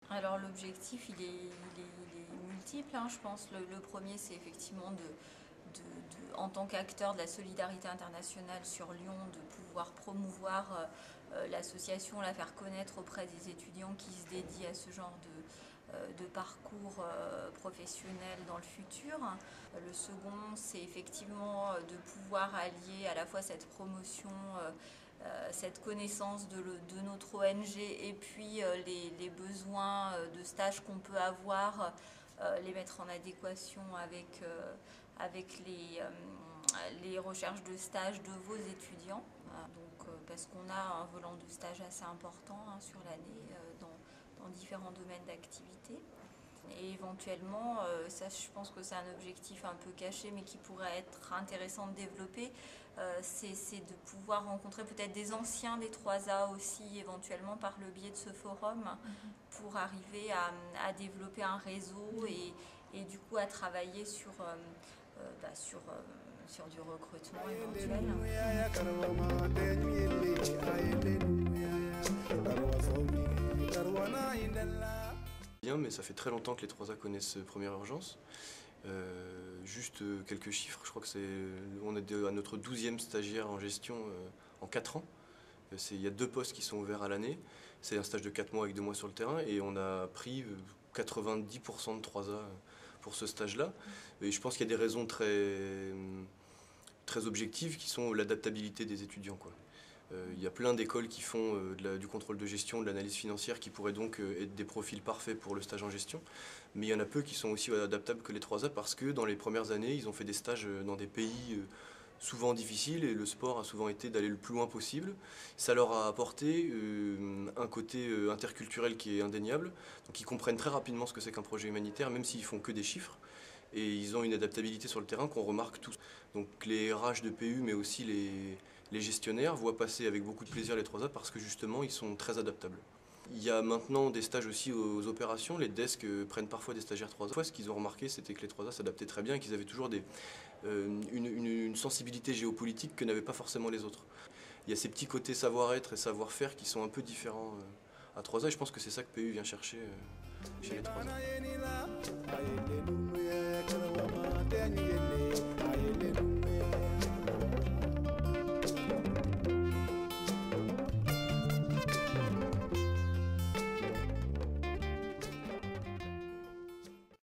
Alors l'objectif il est multiple, hein, je pense. Le premier c'est effectivement en tant qu'acteur de la solidarité internationale sur Lyon, de pouvoir promouvoir l'association, la faire connaître auprès des étudiants qui se dédient à ce genre de parcours professionnel dans le futur. Le second, c'est effectivement de pouvoir allier à la fois cette promotion, cette connaissance de notre ONG et puis les besoins de stages qu'on peut avoir, les mettre en adéquation avec les recherches de stage de vos étudiants. Parce qu'on a un volant de stage assez important, hein, sur l'année dans différents domaines d'activité. Et éventuellement, ça je pense que c'est un objectif un peu caché mais qui pourrait être intéressant de développer, c'est de pouvoir rencontrer peut-être des anciens des 3A aussi éventuellement par le biais de ce forum, pour arriver à développer un réseau et du coup à travailler sur du recrutement éventuel. Bien, mais ça fait très longtemps que les 3A connaissent Première Urgence. Juste quelques chiffres, je crois on est à notre 12e stagiaire en gestion en 4 ans. Il y a 2 postes qui sont ouverts à l'année. C'est un stage de 4 mois avec 2 mois sur le terrain et on a pris 90% de 3A pour ce stage-là. Et je pense qu'il y a des raisons très objectives qui sont l'adaptabilité des étudiants, quoi. Il y a plein d'écoles qui font du contrôle de gestion, de l'analyse financière, qui pourraient donc être des profils parfaits pour le stage en gestion. Mais il y en a peu qui sont aussi adaptables que les 3A parce que dans les premières années, ils ont fait des stages dans des pays souvent difficiles et le sport a souvent été d'aller le plus loin possible. Ça leur a apporté un côté interculturel qui est indéniable. Donc ils comprennent très rapidement ce que c'est qu'un projet humanitaire, même s'ils font que des chiffres. Et ils ont une adaptabilité sur le terrain qu'on remarque tous. Donc les RH de PU, mais aussi les gestionnaires voient passer avec beaucoup de plaisir les 3A parce que justement ils sont très adaptables. Il y a maintenant des stages aussi aux opérations, les desks prennent parfois des stagiaires 3A. Ce qu'ils ont remarqué, c'était que les 3A s'adaptaient très bien et qu'ils avaient toujours une sensibilité géopolitique que n'avaient pas forcément les autres. Il y a ces petits côtés savoir-être et savoir-faire qui sont un peu différents à 3A et je pense que c'est ça que PU vient chercher chez les 3A.